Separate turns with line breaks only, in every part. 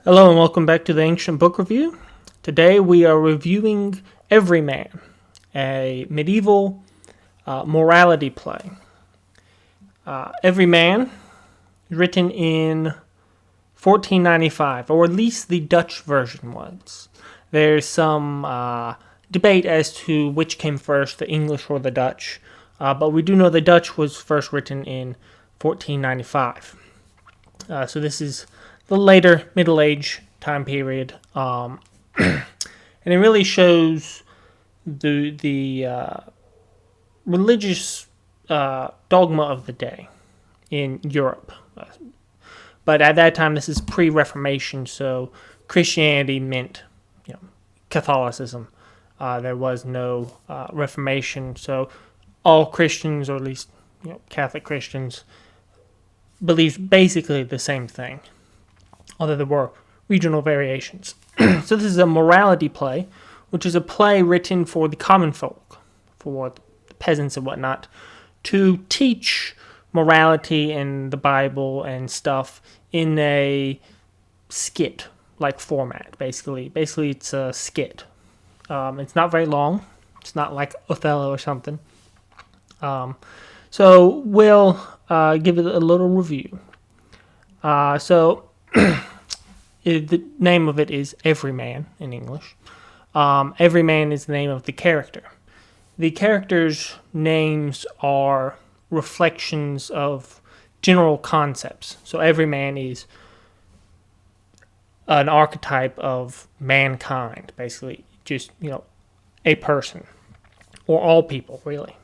Hello and welcome back to the Ancient Book Review. Today we are reviewing Everyman, a medieval morality play. Everyman, written in 1495, or at least the Dutch version was. There's some debate as to which came first, the English or the Dutch, but we do know the Dutch was first written in 1495. So this is the later Middle Age time period, and it really shows the religious dogma of the day in Europe. But at that time, this is pre-Reformation, so Christianity meant, Catholicism. There was no Reformation, so all Christians, or at least Catholic Christians, believed basically the same thing, although there were regional variations. So this is a morality play, which is a play written for the common folk, for the peasants and whatnot, to teach morality and the Bible and stuff in a skit-like format, basically. Basically, it's a skit. It's not very long. It's not like Othello or something. So we'll give it a little review. The name of it is Everyman in English. Everyman is the name of the character. The characters' names are reflections of general concepts. So Everyman is an archetype of mankind, basically, just, a person, or all people, really.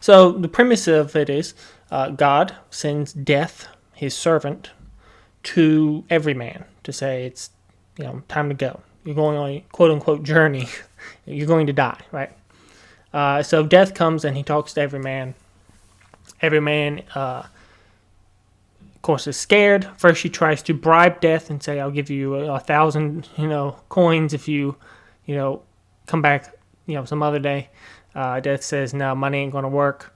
So the premise of it is God sends Death, his servant, to Everyman to say it's time to go. You're going on a quote-unquote journey. You're going to die, right? So Death comes and he talks to Everyman. Everyman, of course, is scared. First he tries to bribe Death and say, I'll give you 1,000 coins if you come back some other day. Death says, no, money ain't going to work.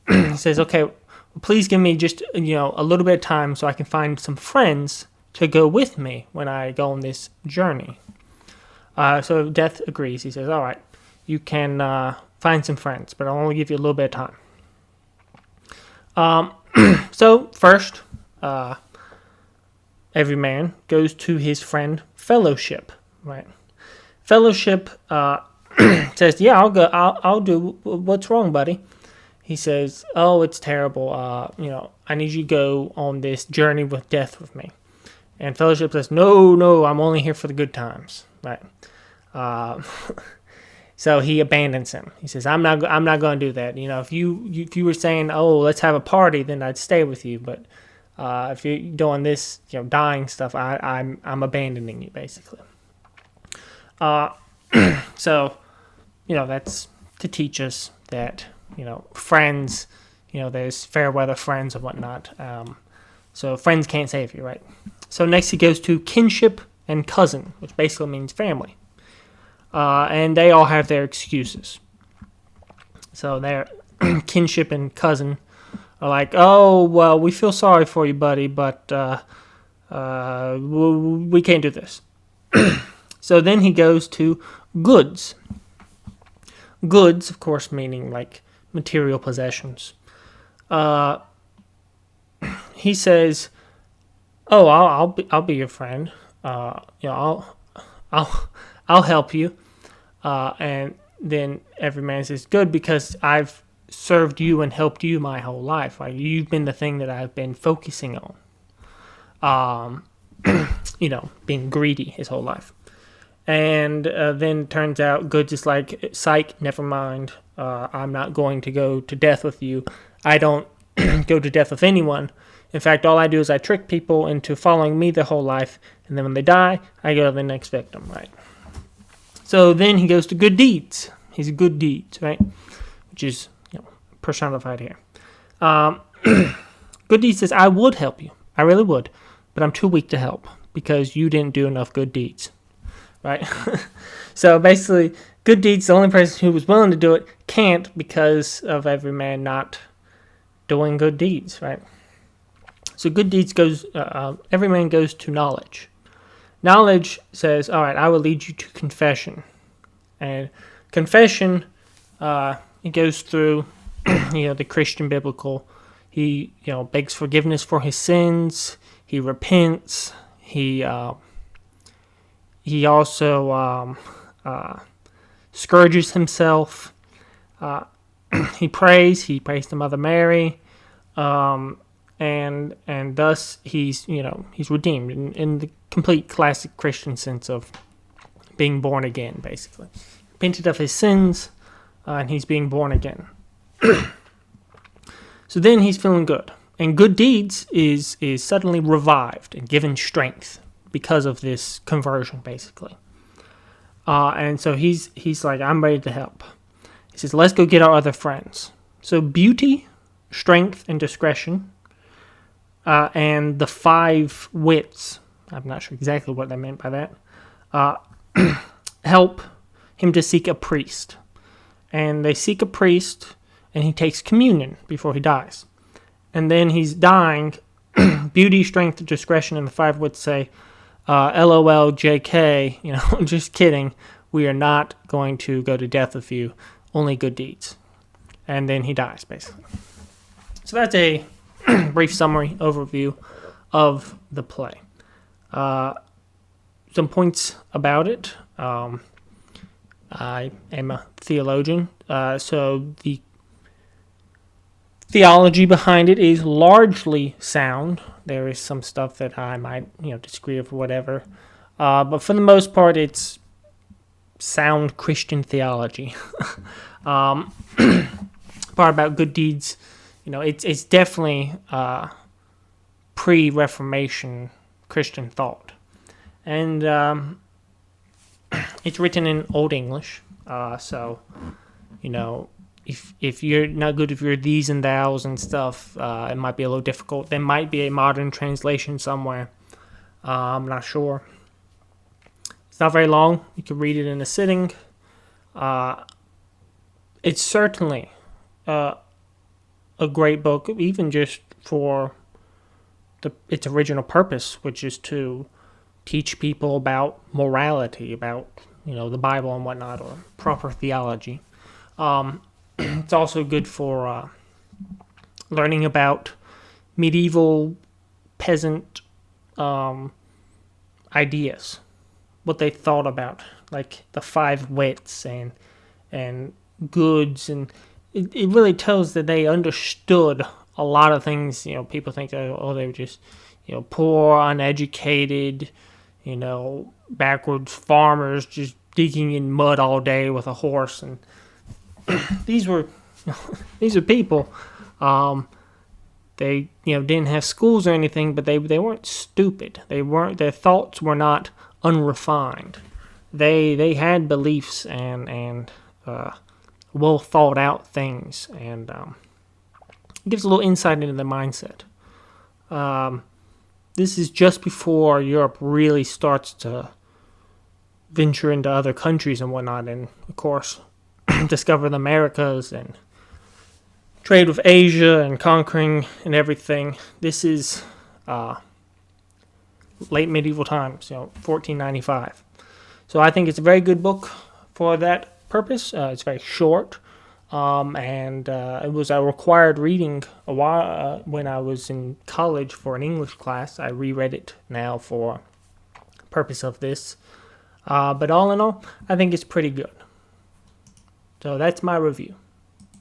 He says, okay, well, please give me just a little bit of time so I can find some friends to go with me when I go on this journey. So Death agrees. He says, all right, you can find some friends, but I'll only give you a little bit of time. So first, Everyman goes to his friend Fellowship, right? Fellowship says, yeah, I'll go. I'll do. What's wrong, buddy? He says, oh, it's terrible. I need you to go on this journey with Death with me. And Fellowship says, no, I'm only here for the good times, right? So he abandons him. He says, I'm not going to do that. If you were saying, oh, let's have a party, then I'd stay with you. But if you're doing this, dying stuff, I'm abandoning you, basically. So, that's to teach us that, friends, there's fair weather friends and whatnot. So friends can't save you, right? So next he goes to kinship and cousin, which basically means family. And they all have their excuses. So their kinship and cousin are like, oh, well, we feel sorry for you, buddy, but we can't do this. So then he goes to goods. Goods, of course, meaning like material possessions. He says, "Oh, I'll be your friend. I'll help you." And then Everyman says, "Good, because I've served you and helped you my whole life. Like you've been the thing that I've been focusing on. Being greedy his whole life." And then turns out Goods is like, psych, never mind. I'm not going to go to death with you. I don't go to death with anyone. In fact, all I do is I trick people into following me their whole life, and then when they die, I go to the next victim, right? So then he goes to good deeds. His good deeds, right? Which is personified here. Good deeds says, I would help you. I really would. But I'm too weak to help because you didn't do enough good deeds. Right? So basically, good deeds, the only person who was willing to do it can't because of Everyman not doing good deeds, right? So good deeds goes, every man goes to knowledge. Knowledge says, all right, I will lead you to confession. And confession, it goes through, the Christian biblical. He, begs forgiveness for his sins. He repents. He also scourges himself. He prays. He prays to Mother Mary, and thus he's redeemed in the complete classic Christian sense of being born again, basically. Repented of his sins, and he's being born again. So then he's feeling good. And good deeds is suddenly revived and given strength because of this conversion, basically. And so he's like, I'm ready to help. He says, let's go get our other friends. So beauty, strength, and discretion, and the 5 wits, I'm not sure exactly what they meant by that, help him to seek a priest. And they seek a priest, and he takes communion before he dies. And then he's dying. Beauty, strength, discretion, and the 5 wits say, LOL, JK, just kidding. We are not going to go to death with you. Only good deeds. And then he dies, basically. So that's a brief summary, overview of the play. Some points about it. I am a theologian, so the theology behind it is largely sound. There is some stuff that I might, disagree with, whatever. But for the most part, it's sound Christian theology. Part about good deeds, it's definitely pre-Reformation Christian thought. And it's written in Old English, so, if you're not good, if you're these and thous and stuff, it might be a little difficult. There might be a modern translation somewhere. I'm not sure. It's not very long. You can read it in a sitting. It's certainly a great book, even just for its original purpose, which is to teach people about morality, about the Bible and whatnot, or proper theology. It's also good for learning about medieval peasant ideas, what they thought about, like the 5 wits and goods, and it really tells that they understood a lot of things. People think that they were just poor, uneducated, backwards farmers just digging in mud all day with a horse, and these are people. They didn't have schools or anything, but they weren't stupid. Their thoughts were not unrefined. They had beliefs and well thought out things, and it gives a little insight into their mindset. This is just before Europe really starts to venture into other countries and whatnot, and of course discover the Americas and trade with Asia and conquering and everything. This is late medieval times, 1495. So I think it's a very good book for that purpose. It's very short, and it was a required reading a while when I was in college for an English class. I reread it now for the purpose of this. But all in all, I think it's pretty good. So that's my review.